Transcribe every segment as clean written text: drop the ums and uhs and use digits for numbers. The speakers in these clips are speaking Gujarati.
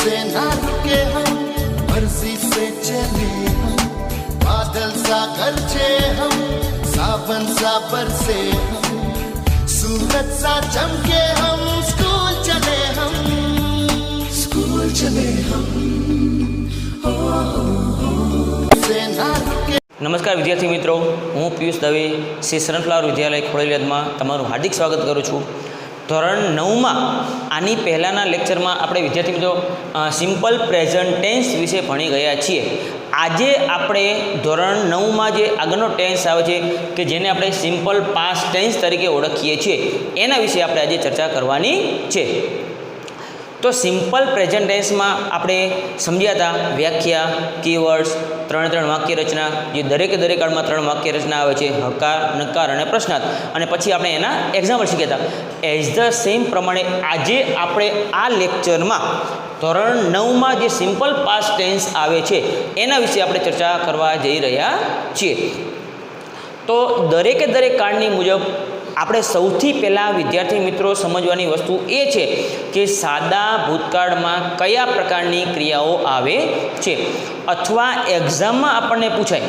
से ना रुके हम, मर्जी से चले हम, बादल सा गरजे हम, सावन सा बरसे हम, सूरज सा चमके हम, स्कूल चले हम, स्कूल चले हम, से ना रुके। નમસ્કાર વિદ્યાર્થી મિત્રો, હું પિયુષ દવે શ્રી સનફ્લાવર વિદ્યાલય ખોડેલિયાદમાં તમારું હાર્દિક સ્વાગત કરું છું. ધોરણ 9માં આની પહેલાંના લેક્ચરમાં આપણે વિદ્યાર્થી મિત્રો સિમ્પલ પ્રેઝન્ટ ટેન્સ વિશે ભણી ગયા છીએ. આજે આપણે ધોરણ 9માં જે આગળનો ટેન્સ આવે છે કે જેને આપણે સિમ્પલ પાસ્ટ ટેન્સ તરીકે ઓળખીએ છીએ એના વિશે આપણે આજે ચર્ચા કરવાની છે. તો સિમ્પલ પ્રેઝન્ટ ટેન્સમાં આપણે સમજ્યા હતા વ્યાખ્યા, કીવર્ડ્સ, ત્રણ વાક્ય રચના, જે દરેક કાળમાં 3 વાક્ય રચના આવે છે, હકાર, નકાર અને પ્રશ્નાર્થ, અને પછી આપણે એના એક્ઝામ્પલ શીખ્યા હતા. એઝ ધ સેમ પ્રમાણે આજે આપણે આ લેક્ચરમાં ધોરણ 9માં જે સિમ્પલ પાસ્ટ ટેન્સ આવે છે એના વિશે આપણે ચર્ચા કરવા જઈ રહ્યા છીએ. તો દરેક કાળની મુજબ આપણે સૌથી પહેલાં વિદ્યાર્થી મિત્રો સમજવાની વસ્તુ એ છે કે સાદા ભૂતકાળમાં કયા પ્રકારની ક્રિયાઓ આવે છે, અથવા એક્ઝામમાં આપણને પૂછાય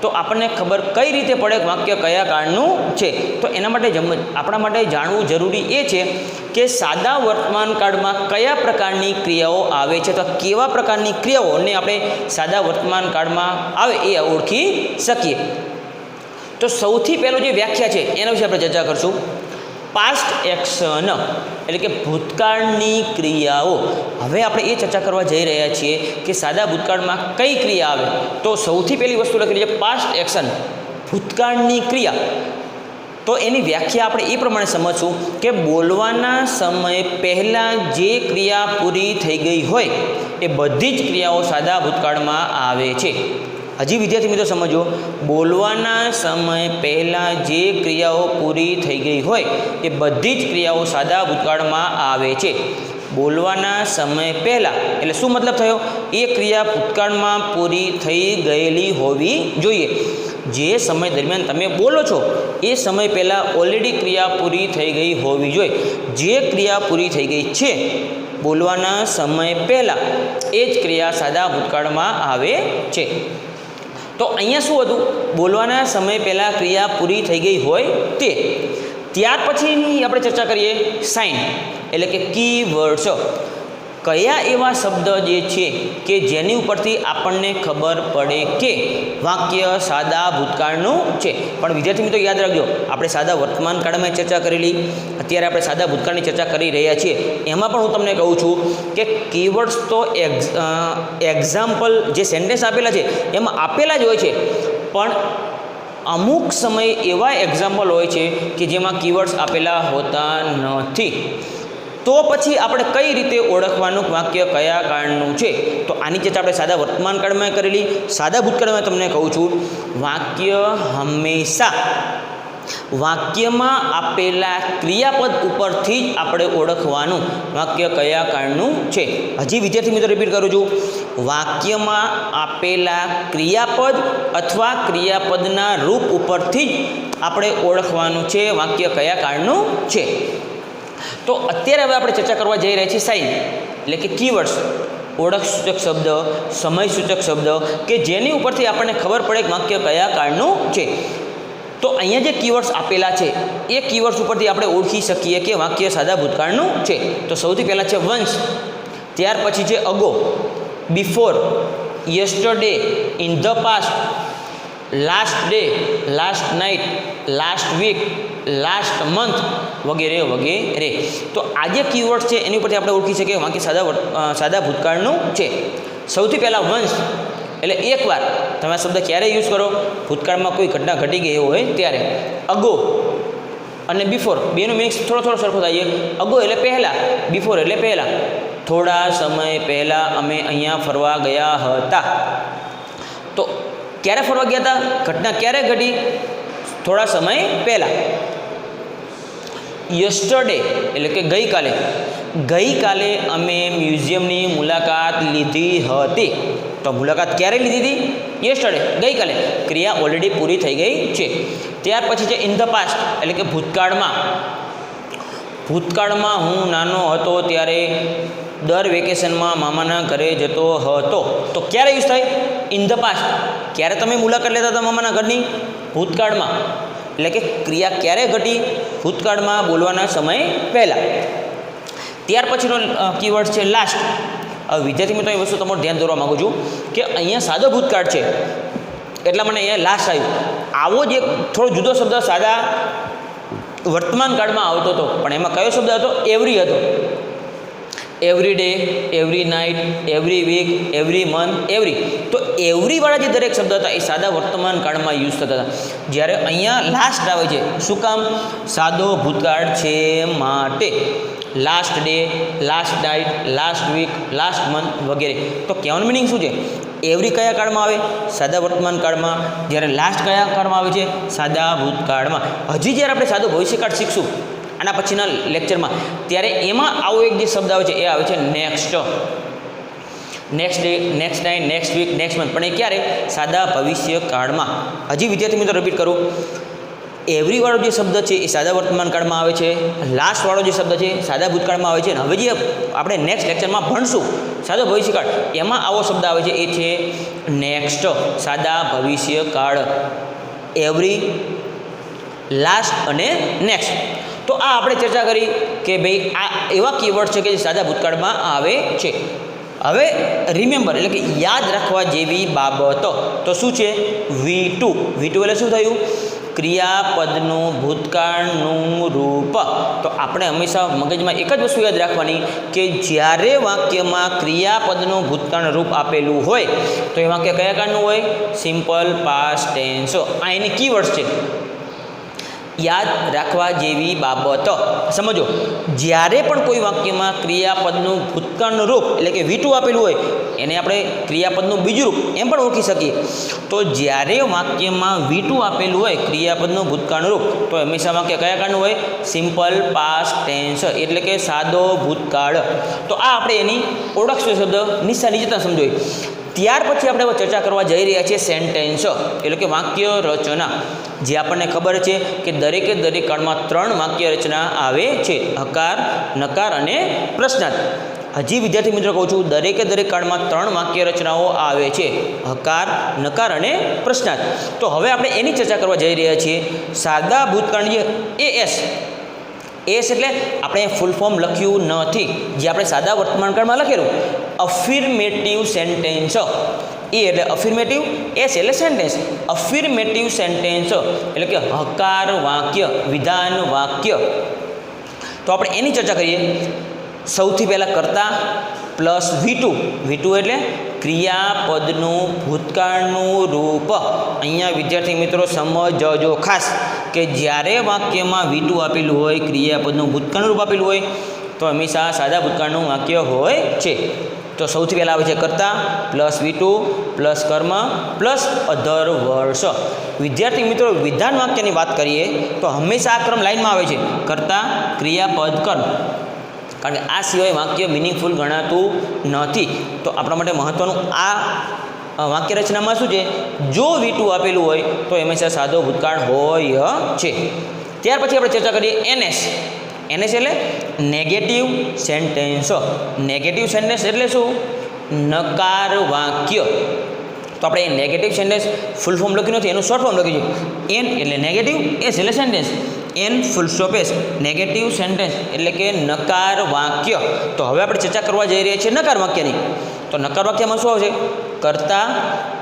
તો આપણને ખબર કઈ રીતે પડે વાક્ય કયા કાળનું છે. તો એના માટે આપણા માટે જાણવું જરૂરી એ છે કે સાદા વર્તમાન કાળમાં કયા પ્રકારની ક્રિયાઓ આવે છે, તો કેવા પ્રકારની ક્રિયાઓને આપણે સાદા વર્તમાન કાળમાં આવે એ ઓળખી શકીએ. તો સૌથી પહેલું જે વ્યાખ્યા છે એના વિશે આપણે ચર્ચા કરીશું. પાસ્ટ એક્શન એટલે કે ભૂતકાળની ક્રિયાઓ. હવે આપણે એ ચર્ચા કરવા જઈ રહ્યા છીએ કે સાદા ભૂતકાળમાં કઈ ક્રિયા આવે. તો સૌથી પહેલી વસ્તુ લખેલી છે પાસ્ટ એક્શન, ભૂતકાળની ક્રિયા. તો એની વ્યાખ્યા આપણે એ પ્રમાણે સમજશું કે બોલવાના સમય પહેલાં જે ક્રિયા પૂરી થઈ ગઈ હોય એ બધી જ ક્રિયાઓ સાદા ભૂતકાળમાં આવે છે. હજી વિદ્યાર્થી મિત્રો સમજો, બોલવાના સમય પહેલાં જે ક્રિયાઓ પૂરી થઈ ગઈ હોય એ બધી જ ક્રિયાઓ સાદા ભૂતકાળમાં આવે છે. બોલવાના સમય પહેલાં એટલે શું મતલબ થયો? એ ક્રિયા ભૂતકાળમાં પૂરી થઈ ગયેલી હોવી જોઈએ. જે સમય દરમિયાન તમે બોલો છો એ સમય પહેલાં ઓલરેડી ક્રિયા પૂરી થઈ ગઈ હોવી જોઈએ. જે ક્રિયા પૂરી થઈ ગઈ છે બોલવાના સમય પહેલાં એ જ ક્રિયા સાદા ભૂતકાળમાં આવે છે. તો અહીંયા શું હતું? બોલવાના સમય પહેલાં ક્રિયા પૂરી થઈ ગઈ હોય તે. ત્યાર પછીની આપણે ચર્ચા કરીએ સાઇન એટલે કે કીવર્ડ્સ. કયા એવા શબ્દ જે છે કે જેની ઉપરથી આપણને ખબર પડે કે વાક્ય સાદા ભૂતકાળનું છે. પણ વિદ્યાર્થી મિત્રો યાદ રાખજો, આપણે સાદા વર્તમાન કાળમાં ચર્ચા કરેલી, અત્યારે આપણે સાદા ભૂતકાળની ચર્ચા કરી રહ્યા છીએ. એમાં પણ હું તમને કહું છું કે કીવર્ડ્સ તો એક્ઝામ્પલ જે સેન્ટેન્સ આપેલા છે એમાં આપેલા જ હોય છે, પણ અમુક સમય એવા એક્ઝામ્પલ હોય છે કે જેમાં કીવર્ડ્સ આપેલા હોતા નથી. તો પછી આપણે કઈ રીતે ઓળખવાનું વાક્ય કયા કાળનું છે? તો આની ચર્ચા આપણે સાદા વર્તમાન કાળમાં કરેલી. સાદા ભૂતકાળમાં તમને કહું છું, વાક્ય હંમેશા વાક્યમાં આપેલા ક્રિયાપદ ઉપરથી જ આપણે ઓળખવાનું વાક્ય કયા કાળનું છે. હજી વિદ્યાર્થી મિત્રો રિપીટ કરું છું, વાક્યમાં આપેલા ક્રિયાપદ અથવા ક્રિયાપદના રૂપ ઉપરથી જ આપણે ઓળખવાનું છે વાક્ય કયા કાળનું છે. તો અત્યારે હવે આપણે ચર્ચા કરવા જઈ રહ્યા છીએ સાઇન એટલે કે કીવર્ડ્સ, ઓળખ સૂચક શબ્દ, સમય સૂચક શબ્દ કે જેની ઉપરથી આપણને ખબર પડે કે વાક્ય કયા કાળનું છે. તો અહીંયા જે કીવર્ડ્સ આપેલા છે એ કીવર્ડ્સ ઉપરથી આપણે ઓળખી શકીએ કે વાક્ય સાદા ભૂતકાળનું છે. તો સૌથી પહેલાં છે વન્સ, ત્યાર પછી છે ago, before, yesterday, in the past, last day, last night, last week, last month વગેરે વગેરે. તો આ જે કીવર્ડ છે એની ઉપરથી આપણે ઓળખી શકીએ વાક્ય સાદા ભૂતકાળનું છે. સૌથી પહેલાં વન્સ એટલે એકવાર. તમે આ શબ્દ ક્યારે યુઝ કરો? ભૂતકાળમાં કોઈ ઘટના ઘટી ગઈ હોય ત્યારે. અગો અને બિફોર બેનો મિક્સ થોડો સરખો થાય. અગો એટલે પહેલાં, બિફોર એટલે પહેલાં. થોડા સમય પહેલાં અમે અહીંયા ફરવા ગયા હતા. તો ક્યારે ફરવા ગયા હતા? ઘટના ક્યારે ઘટી? થોડા સમય પહેલાં. યસ્ટરડે એટલે કે ગઈકાલે અમે મ્યુઝિયમની મુલાકાત લીધી હતી. તો મુલાકાત ક્યારે લીધી હતી? યસ્ટરડે, ગઈકાલે. ક્રિયા ઓલરેડી પૂરી થઈ ગઈ છે. ત્યાર પછી છે ઇન ધ પાસ્ટ એટલે કે ભૂતકાળમાં. હું નાનો હતો ત્યારે દર વેકેશનમાં મામાના ઘરે જતો હતો. તો ક્યારે યુઝ થાય? In the past. ક્યારે તમે મુલાકાત લેતા હતા મામાના ઘરની? ભૂતકાળમાં. એટલે કે ક્રિયા ક્યારે ઘટી? ભૂતકાળમાં બોલવાના સમય પહેલાં. ત્યાર પછીનો કીવર્ડ છે લાસ્ટ. હવે વિદ્યાર્થી મિત્રો એ વસ્તુ તમારું ધ્યાન દોરવા માગું છું કે અહીંયા સાદો ભૂતકાળ છે એટલા મને અહીંયા લાસ્ટ આવ્યું. આવો જ એક થોડો જુદો શબ્દ સાદા વર્તમાન કાળમાં આવતો હતો, પણ એમાં કયો શબ્દ હતો? એવરી હતો. Every day, every night, every week, every month, every. તો એવરીવાળા જે દરેક શબ્દ હતા એ સાદા વર્તમાન કાળમાં યુઝ થતા હતા. જ્યારે અહીંયા લાસ્ટ આવે છે. શું કામ? સાદો ભૂતકાળ છે માટે. Last day, last night, last week, last month વગેરે. તો કહેવાનું મિનિંગ શું છે? એવરી કયા કાળમાં આવે? સાદા વર્તમાન કાળમાં. જ્યારે લાસ્ટ કયા કાળમાં આવે છે? સાદા ભૂતકાળમાં. હજી જ્યારે આપણે સાદો ભવિષ્યકાળ શીખશું આના પછીના લેક્ચરમાં, ત્યારે એમાં આવો એક જે શબ્દ આવે છે એ આવે છે next. Next day, next night, next week, next month. પણ એ ક્યારે? સાદા ભવિષ્યકાળમાં. હજી વિદ્યાર્થી મિત્રો રિપીટ કરું, એવરીવાળો જે શબ્દ છે એ સાદા વર્તમાન કાળમાં આવે છે. લાસ્ટવાળો જે શબ્દ છે સાદા ભૂતકાળમાં આવે છે. અને હવે જે આપણે નેક્સ્ટ લેક્ચરમાં ભણશું સાદો ભવિષ્યકાળ, એમાં આવો શબ્દ આવે છે એ છે નેક્સ્ટ. સાદા ભવિષ્યકાળ. એવરી, લાસ્ટ અને નેક્સ્ટ. તો આ આપણે ચર્ચા કરી કે ભાઈ આ એવા કીવર્ડ છે કે જે સાદા ભૂતકાળમાં આવે છે. હવે રિમેમ્બર એટલે કે યાદ રાખવા જેવી બાબતો તો શું છે? V2. V2 એટલે શું થયું? ક્રિયાપદનું ભૂતકાળનું રૂપ. તો આપણે હંમેશા મગજમાં એક જ વસ્તુ યાદ રાખવાની કે જ્યારે વાક્યમાં ક્રિયાપદનું ભૂતકાળનું રૂપ આપેલું હોય તો એ વાક્ય કયા કાળનું હોય? Simple past tense. આ એની કીવર્ડ્સ છે. યાદ રાખવા જેવી બાબતો સમજો. જ્યારે પણ કોઈ વાક્યમાં ક્રિયાપદનું ભૂતકાળનું રૂપ એટલે કે V2 આપેલું હોય એને આપણે ક્રિયાપદનું બીજું રૂપ એમ પણ ઓળખી શકીએ. તો જ્યારે વાક્યમાં V2 આપેલું હોય ક્રિયાપદનું ભૂતકાળનું રૂપ તો હંમેશા વાક્ય કયા કાળનું હોય? સિમ્પલ પાસ્ટ ટેન્સ એટલે કે સાદો ભૂતકાળ. તો આ આપણે એની ઓળખશું શબ્દ નિશાની જતાં સમજોય. ત્યાર પછી આપણે ચર્ચા કરવા જઈ રહ્યા છીએ સેન્ટેન્સ એટલે કે વાક્ય રચના. જે આપણને ખબર છે કે દરેકે દરેક કાળમાં 3 વાક્ય રચના આવે છે: હકાર, નકાર અને પ્રશ્નાર્થ. હજી વિદ્યાર્થી મિત્રો કહું છું, દરેકે દરેક કાળમાં 3 વાક્ય રચનાઓ આવે છે: હકાર, નકાર અને પ્રશ્નાર્થ. તો હવે આપણે એની ચર્ચા કરવા જઈ રહ્યા છીએ. સાદા ભૂતકાળની એસ. એસ એટલે આપણે ફૂલ ફોર્મ લખ્યું નથી, જે આપણે સાદા વર્તમાન કાળમાં લખેલું. અફિર્મેટિવ સેન્ટેન્સ. એ એટલે અફિર્મેટિવ, એસ એટલે સેન્ટેન્સ. અફિર્મેટિવ સેન્ટેન્સ એટલે કે હકાર વાક્ય, વિધાન વાક્ય. તો આપણે એની ચર્ચા કરીએ. સૌથી પહેલાં કર્તા પ્લસ V2. V2 એટલે ક્રિયાપદનું ભૂતકાળનું રૂપ. અહીંયા વિદ્યાર્થી મિત્રો સમજજો ખાસ કે જ્યારે વાક્યમાં V2 આપેલું હોય, ક્રિયાપદનું ભૂતકાળનું રૂપ આપેલું હોય તો હંમેશા સાદા ભૂતકાળનું વાક્ય હોય છે. તો સૌથી પહેલાં આવે છે કર્તા પ્લસ V2 પ્લસ કર્મ પ્લસ અધર વર્ડ્સ. વિદ્યાર્થી મિત્રો વિધાન વાક્યની વાત કરીએ તો હંમેશા આ ક્રમ લાઇનમાં આવે છે: કર્તા, ક્રિયાપદ, કર્મ. કારણ કે આ સિવાય વાક્ય મિનિંગફુલ ગણાતું નથી. તો આપણા માટે મહત્ત્વનું આ વાક્ય રચનામાં શું છે? જો V2 આપેલું હોય તો હંમેશા સાદો ભૂતકાળ હોય છે. ત્યાર પછી આપણે ચર્ચા કરીએ NS. NS એટલે નેગેટિવ સેન્ટેન્સ. નેગેટિવ સેન્ટેન્સ એટલે શું? નકાર વાક્ય. તો આપણે એ નેગેટિવ સેન્ટેન્સ ફૂલ ફોર્મ લખ્યું નથી, એનું શોર્ટ ફોર્મ લખ્યું છે. N એટલે નેગેટિવ, S એટલે sentence. N full stop S negative sentence એટલે કે નકાર વાક્ય. તો હવે આપણે ચર્ચા કરવા જઈ રહ્યા છીએ નકાર વાક્યની. તો નકાર વાક્યમાં શું આવશે? કર્તા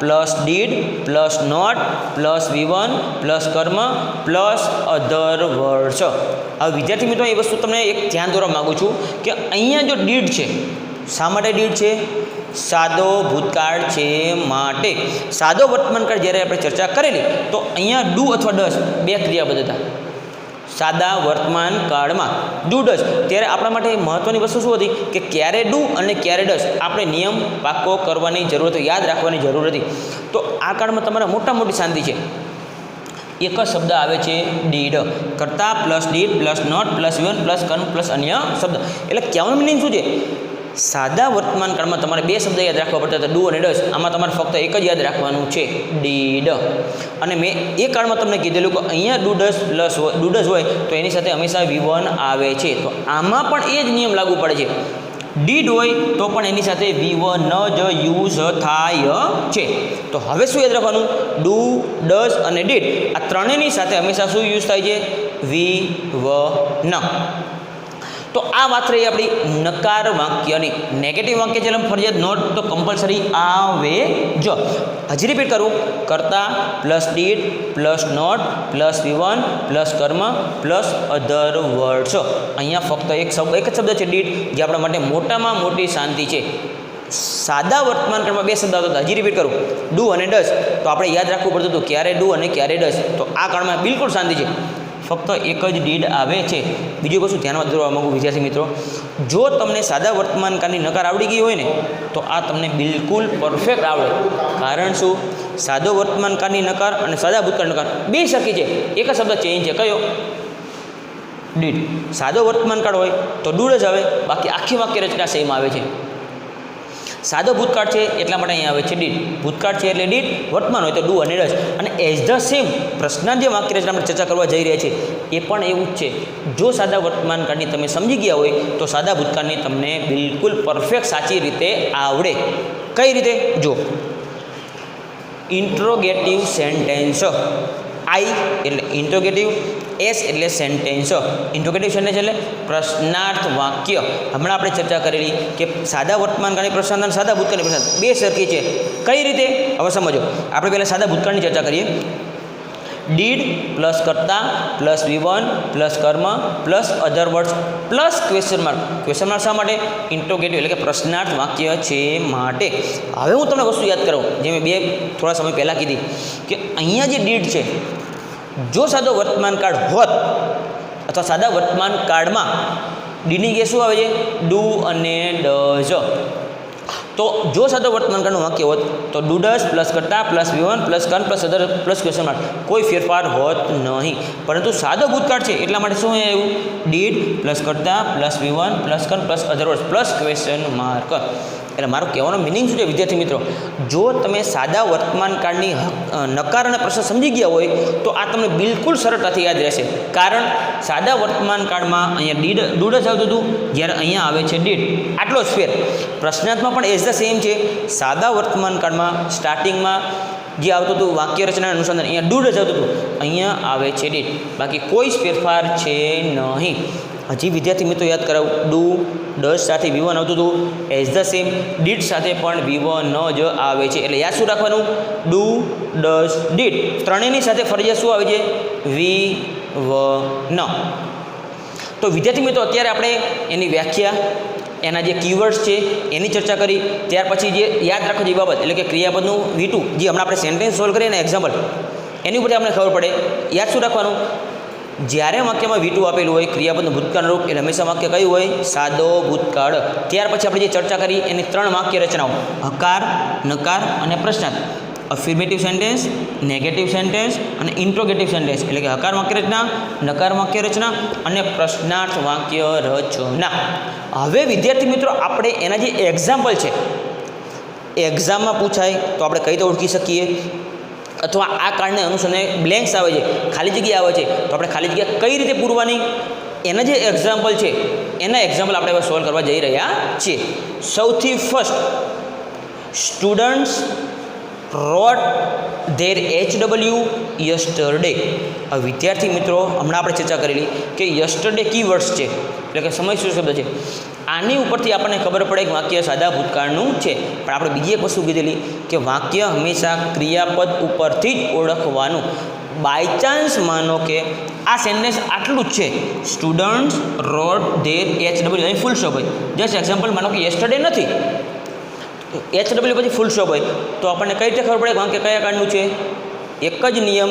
plus did plus not plus V1 plus કર્મ પ્લસ અધર વર્ડ્સ. હવે વિદ્યાર્થી મિત્રો એ વસ્તુ તમને એક ધ્યાન દોરવા માગું છું કે અહીંયા જો ડીડ છે, શા માટે ડીડ છે? સાદો ભૂતકાળ છે માટે. સાદો વર્તમાનકાળ જ્યારે આપણે ચર્ચા કરેલી તો અહીંયા ડુ અથવા ડસ બે ક્રિયાપદ હતા. સાદા વર્તમાન કાળમાં ડુ ડસ, ત્યારે આપણા માટે મહત્ત્વની વસ્તુ શું હતી કે ક્યારે ડુ અને ક્યારે ડસ આપણે નિયમ પાક્કો કરવાની જરૂર હતી, યાદ રાખવાની જરૂર હતી. તો આ કાળમાં તમારે મોટી શાંતિ છે. એક જ શબ્દ આવે છે ડીડ. કર્તા plus did plus not plus V1 plus કર્મ પ્લસ અન્ય શબ્દ. એટલે કહેવાનું મિનિંગ શું છે? સાદા વર્તમાન કાળમાં તમારે બે શબ્દ યાદ રાખવા પડતા હતા, ડુ અને ડસ. આમાં તમારે ફક્ત એક જ યાદ રાખવાનું છે, ડીડ. અને મેં એ કાળમાં તમને કીધેલું કે અહીંયા ડુ ડસ હોય તો એની સાથે હંમેશા V1 આવે છે. તો આમાં પણ એ જ નિયમ લાગુ પડે છે. ડીડ હોય તો પણ એની સાથે V1 જ યુઝ થાય છે. તો હવે શું યાદ રાખવાનું? ડુ, ડઝ અને ડીડ આ ત્રણેયની સાથે હંમેશા શું યુઝ થાય છે? V1. તો આ વાત રહી આપણી નકાર વાક્યની. નેગેટિવ વાક્ય છે ફરજિયાત નોટ તો કમ્પલસરી આવે જ. હજી રિપીટ કરું, કર્તા plus did plus not plus V1 plus કર્મ પ્લસ અધર વર્ડ્સ. અહીંયા ફક્ત એક જ શબ્દ છે ડીડ, જે આપણા માટે મોટામાં મોટી શાંતિ છે. સાદા વર્તમાન કાળમાં બે શબ્દ આવતા હતા. હજી રિપીટ કરું, ડુ અને ડઝ. તો આપણે યાદ રાખવું પડતું હતું ક્યારે ડુ અને ક્યારે ડઝ. તો આ કાળમાં બિલકુલ શાંતિ છે, ફક્ત એક જ ડીડ આવે છે. બીજું કશું ધ્યાનમાં દોરવા માગું વિદ્યાર્થી મિત્રો, જો તમને સાદા વર્તમાનકાળની નકાર આવડી ગઈ હોય ને તો આ તમને બિલકુલ પરફેક્ટ આવડે. કારણ શું? સાદો વર્તમાનકાળની નકાર અને સાદા ભૂતકાળની નકાર બે સરખી છે, એક જ શબ્દ ચેન્જ છે. કયો? ડીડ. સાદો વર્તમાનકાળ હોય તો ડુ જ આવે, બાકી આખી વાક્ય રચના સેમ આવે છે. સાદો ભૂતકાળ છે એટલા માટે અહીંયા આવે છે ડીડ. ભૂતકાળ છે એટલે ડીડ, વર્તમાન હોય તો ડુ અને ડઝ. અને એઝ ધ સેમ પ્રશ્નાર્થ જે વાક્ય રચના આપણે ચર્ચા કરવા જઈ રહ્યા છીએ એ પણ એવું જ છે. જો સાદા વર્તમાનકાળની તમે સમજી ગયા હોય તો સાદા ભૂતકાળની તમને બિલકુલ પરફેક્ટ સાચી રીતે આવડે. કઈ રીતે? જો, ઇન્ટ્રોગેટિવ સેન્ટેન્સ. આઈ એટલે ઇન્ટ્રોગેટિવ, એસ એટલે સેન્ટેન્સ. ઇન્ટ્રોગેટિવ સેન્ટેન્સ એટલે પ્રશ્નાર્થ વાક્ય. હમણાં આપણે ચર્ચા કરેલી કે સાદા વર્તમાનકાળની પ્રશ્નાર્થ અને સાદા ભૂતકાળની પ્રશ્નાર્થ બે સરખી છે. કઈ રીતે? હવે સમજો. આપણે પહેલાં સાદા ભૂતકાળની ચર્ચા કરીએ. ડીડ પ્લસ કર્તા પ્લસ V1 પ્લસ કર્મ plus other words plus question mark. Question mark શા માટે? ઇન્ટ્રોગેટિવ એટલે કે પ્રશ્નાર્થ વાક્ય છે માટે. હવે હું તમને વસ્તુ યાદ કરું, જે મેં થોડા સમય પહેલાં કીધી કે અહીંયા જે ડીડ છે, જો સાદો વર્તમાનકાળ હોત અથવા સાદા વર્તમાનકાળમાં ડીની જગ્યાએ શું આવે છે? ડુ અને ડઝ. તો જો સાદો વર્તમાનકાળનું વાક્ય હોત તો ડુ ડઝ પ્લસ કર્તા પ્લસ V1 પ્લસ કર્મ પ્લસ અધર પ્લસ ક્વેશ્ચન માર્ક, કોઈ ફેરફાર હોત નહીં. પરંતુ સાદો ભૂતકાળ છે એટલા માટે શું આવ્યું? ડીડ પ્લસ કર્તા પ્લસ V1 પ્લસ કર્મ plus other words plus question mark. એટલે મારો કહેવાનો મિનિંગ શું છે વિદ્યાર્થી મિત્રો? જો તમે સાદા વર્તમાનકાળની નકાર અને પ્રશ્ન સમજી ગયા હોય તો આ તમને બિલકુલ સરળતાથી યાદ રહેશે. કારણ સાદા વર્તમાનકાળમાં અહીંયા ડુ જ આવતું હતું, જ્યારે અહીંયા આવે છે ડીડ. આટલો જ ફેર. પ્રશ્નાર્થમાં પણ એઝ ધ સેમ છે. સાદા વર્તમાનકાળમાં સ્ટાર્ટિંગમાં જે આવતું હતું વાક્ય રચના અનુસંધાન, અહીંયા ડુ જ આવતું હતું, અહીંયા આવે છે ડીડ. બાકી કોઈ જ ફેરફાર છે નહીં. હજી વિદ્યાર્થી મિત્રો યાદ કરાવું, ડુ ડઝ સાથે V1 આવતું હતું, એઝ ધ સેમ ડીડ સાથે પણ V1 જ આવે છે. એટલે યાદ શું રાખવાનું? ડુ ડઝ ડીડ ત્રણેયની સાથે ફરજિયાત શું આવે છે? V1. તો વિદ્યાર્થી મિત્રો અત્યારે આપણે એની વ્યાખ્યા, એના જે કીવર્ડ્સ છે એની ચર્ચા કરી. ત્યાર પછી જે યાદ રાખો જે બાબત એટલે કે ક્રિયાપદનું V2, જે હમણાં આપણે સેન્ટેન્સ સોલ્વ કરીએ ને એક્ઝામ્પલ, એની ઉપરથી આપણે ખબર પડે. યાદ શું રાખવાનું? જ્યારે વાક્યમાં V2 આપેલું હોય ક્રિયાપદનું ભૂતકાળ રૂપ એટલે હંમેશા વાક્ય કયું હોય? સાદો ભૂતકાળ. ત્યાર પછી આપણે જે ચર્ચા કરી એની ત્રણ વાક્ય રચનાઓ, હકાર, નકાર અને પ્રશ્નાર્થ. અફર્મેટિવ સેન્ટેન્સ, નેગેટિવ સેન્ટેન્સ અને ઇન્ટ્રોગેટિવ સેન્ટેન્સ એટલે કે હકાર વાક્ય રચના, નકાર વાક્ય રચના અને પ્રશ્નાર્થ વાક્ય રચના. હવે વિદ્યાર્થી મિત્રો આપણે એના જે એક્ઝામ્પલ છે, એક્ઝામમાં પૂછાય તો આપણે કઈ રીતે ઓળખી શકીએ, અથવા આ કાળને અનુસંધાને બ્લેન્ક્સ આવે છે, ખાલી જગ્યા આવે છે, તો આપણે ખાલી જગ્યા કઈ રીતે પૂરવાની, એના જે એક્ઝામ્પલ છે એના એક્ઝામ્પલ આપણે હવે સોલ્વ કરવા જઈ રહ્યા છીએ. સૌથી first, students wrote their HW yesterday. હવે વિદ્યાર્થી મિત્રો હમણાં આપણે ચર્ચા કરેલી કે યસ્ટરડે કીવર્ડ્સ છે એટલે કે સમય શું શબ્દ છે. આની ઉપરથી આપણને ખબર પડે કે વાક્ય સાદા ભૂતકાળનું છે. પણ આપણે બીજી એક વસ્તુ કીધેલી કે વાક્ય હંમેશા ક્રિયાપદ ઉપરથી જ ઓળખવાનું. બાય ચાન્સ માનો કે આ સેન્ટેન્સ આટલું જ છે, સ્ટુડન્ટ્સ રોટ ધેર HW, અહીં ફૂલ સ્ટોપ હોય. જસ્ટ એક્ઝામ્પલ માનો કે યસ્ટરડે નથી, HW પછી ફૂલ સ્ટોપ હોય, તો આપણને કઈ રીતે ખબર પડે કે વાક્ય કયા કાળનું છે? એક જ નિયમ,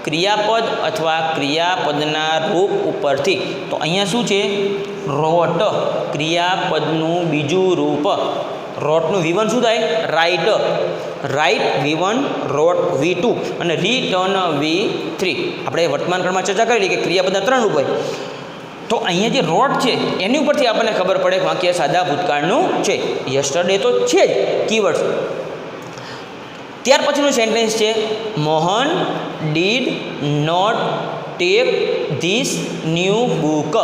ક્રિયાપદ અથવા ક્રિયાપદના રૂપ ઉપરથી. તો અહીંયા શું છે? રોટ, ક્રિયાપદનું બીજું રૂપ. રોટનું V1 શું થાય? રાઇટ. રાઇટ V1, રોટ V2 અને રિટર્ન V3. આપણે વર્તમાન કાળમાં ચર્ચા કરેલી કે ક્રિયાપદના ત્રણ રૂપ હોય. તો અહીંયા જે રોટ છે એની ઉપરથી આપણને ખબર પડે કે વાક્ય સાદા ભૂતકાળનું છે. યસ્ટરડે તો છે જ કીવર્ડ. ત્યાર પછીનું સેન્ટેન્સ છે, Mohan did not take this new book.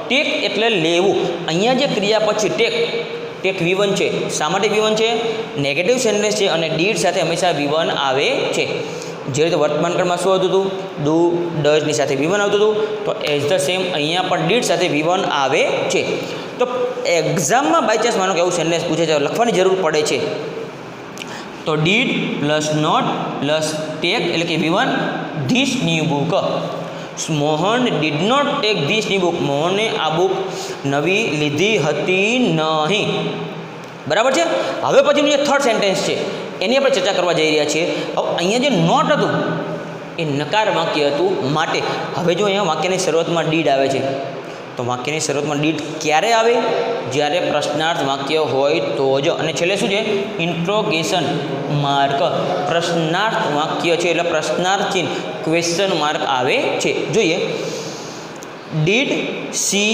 Take એટલે લેવું. અહીંયા જે ક્રિયાપદ છે ટેક V1 છે. શા માટે V1 છે? નેગેટિવ સેન્ટેન્સ છે અને ડીડ સાથે હંમેશા V1 આવે છે. જે રીતે વર્તમાનકાળમાં શું આવતું હતું? ડુ ડઝની સાથે V1 આવતું હતું, તો એઝ ધ સેમ અહીંયા પણ ડીડ સાથે V1 આવે છે. તો એક્ઝામમાં બાય ચાન્સ માનો કે એવું સેન્ટેન્સ પૂછે છે, લખવાની જરૂર પડે છે, તો did plus not plus take એટલે કે V1 this new book. Mohan did not take this new book. મોહને આ બુક નવી લીધી હતી નહીં. બરાબર છે. હવે પછીનું જે થર્ડ સેન્ટેન્સ છે એની આપણે ચર્ચા કરવા જઈ રહ્યા છીએ. હવે અહીંયા જે નોટ હતું એ નકાર વાક્ય હતું માટે. હવે જો અહીંયા વાક્યની શરૂઆતમાં ડીડ આવે છે, તો વાક્યની શરૂઆતમાં ડીડ ક્યારે આવે? જ્યારે પ્રશ્નાર્થ વાક્ય હોય તો જ. અને છેલ્લે શું છે? Interrogation mark. પ્રશ્નાર્થ વાક્ય છે એટલે પ્રશ્નાર્થ ચિહ્ન ક્વેશ્ચન માર્ક આવે છે. જોઈએ, did she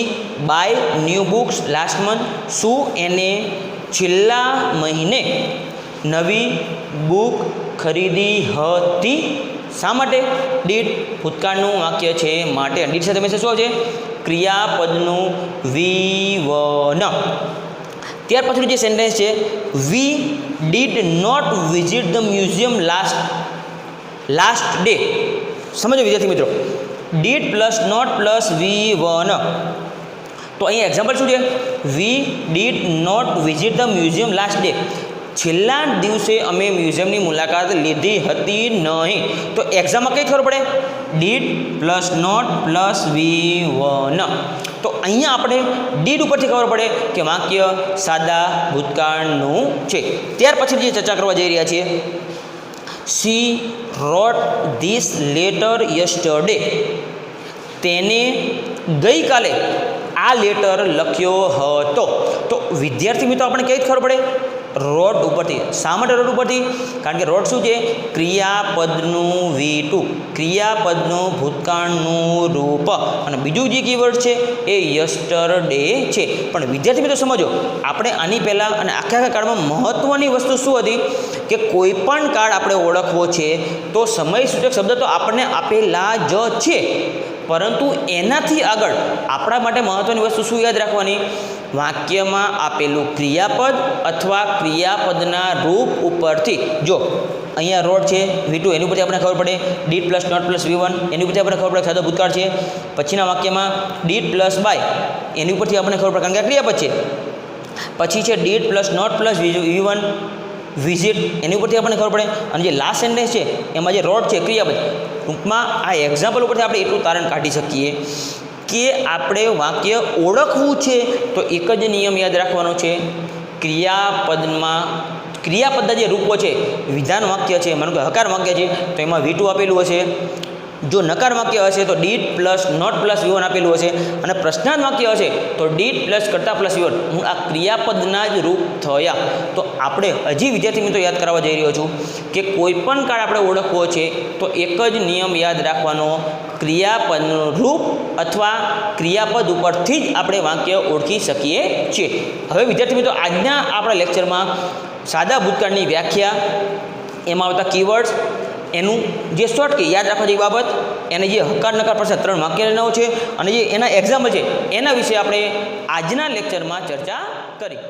buy new books last month. શું એને છેલ્લા મહિને નવી બુક ખરીદી હતી? શા માટે? ડીડ ભૂતકાળનું વાક્ય છે માટે. ડીડ સાથે હંમેશા શું આવશે? ક્રિયાપદનું V1. ત્યાર પછીનું જે સેન્ટેન્સ છે, we did not visit the museum last day. સમજો વિદ્યાર્થી મિત્રો, did plus not plus V1. તો અહીંયા એક્ઝામ્પલ શું છે? We did not visit the museum last day. છેલ્લા દિવસે અમે મ્યુઝિયમની મુલાકાત લીધી હતી નહીં. તો એક્ઝામમાં કઈ ખબર પડે? Did plus not plus V1. તો અહીંયા આપણે ડીડ ઉપરથી ખબર પડે કે વાક્ય સાદા ભૂતકાળનું છે. ત્યાર પછી જે ચર્ચા કરવા જઈ રહ્યા છીએ, she wrote this letter yesterday. તેને ગઈકાલે આ લેટર લખ્યો હતો. તો વિદ્યાર્થી મિત્રો આપણે કઈ ખબર પડે? રોટ ઉપરથી. શા માટે રોટ ઉપરથી? કારણ કે રોટ શું છે? ક્રિયાપદનું V2, ક્રિયાપદનું ભૂતકાળનું રૂપ. અને બીજું જે કીવર્ડ છે એ યસ્ટરડે છે. પણ વિદ્યાર્થી મિત્રો સમજો, આપણે આની પહેલાં અને આખા કાળમાં મહત્ત્વની વસ્તુ શું હતી કે કોઈ પણ કાળ આપણે ઓળખવો છે તો સમય સૂચક શબ્દ તો આપણને આપેલા જ છે, પરંતુ એનાથી આગળ આપણા માટે મહત્ત્વની વસ્તુ શું યાદ રાખવાની? વાક્યમાં આપેલું ક્રિયાપદ અથવા ક્રિયાપદના રૂપ ઉપરથી. જો અહીંયા રોડ છે V2, એની ઉપરથી આપણે ખબર પડે did plus not plus V1. એની ઉપરથી આપણે ખબર પડે સાદો ભૂતકાળ છે. પછીના વાક્યમાં ડીડ પ્લસ બાય, એની ઉપરથી આપણને ખબર પડે કારણ કે આ ક્રિયાપદ છે. પછી છે did plus not plus V1 visit, એની ઉપરથી આપણને ખબર પડે. અને જે લાસ્ટ સેન્ટેન્સ છે એમાં જે રોડ છે ક્રિયાપદ. ટૂંકમાં આ એક્ઝામ્પલ ઉપરથી આપણે એટલું તારણ કાઢી શકીએ કે આપણે વાક્ય ઓળખવું છે તો એક જ નિયમ યાદ રાખવાનો છે. ક્રિયાપદના જે રૂપો છે, વિધાન વાક્ય છે, માનો કે હકાર વાક્ય છે તો એમાં V2 આપેલું હશે. જો નકાર વાક્ય હશે તો did plus not plus V1 આપેલું હશે. અને પ્રશ્નાર્થ વાક્ય હશે તો ડીડ પ્લસ કરતા પ્લસ V1. હું આ ક્રિયાપદના જ રૂપ થયા. તો આપણે હજી વિદ્યાર્થી મિત્રો યાદ કરાવવા જઈ રહ્યો છું કે કોઈ પણ કાળ આપણે ઓળખવો છે તો એક જ નિયમ યાદ રાખવાનો, ક્રિયાપદનું રૂપ અથવા ક્રિયાપદ ઉપરથી જ આપણે વાક્ય ઓળખી શકીએ છીએ. હવે વિદ્યાર્થી મિત્રો આજના આપણા લેક્ચરમાં સાદા ભૂતકાળની વ્યાખ્યા, એમાં આવતા કીવર્ડ્સ, એનું જે શોર્ટ કે યાદ રાખવા જેવી બાબત, એને જે હકાર નકાર પ્રશ્ન 3 વાક્યરચનાઓ છે અને જે એના એક્ઝામ્પલ છે એના વિશે આપણે આજના લેક્ચરમાં ચર્ચા કરી.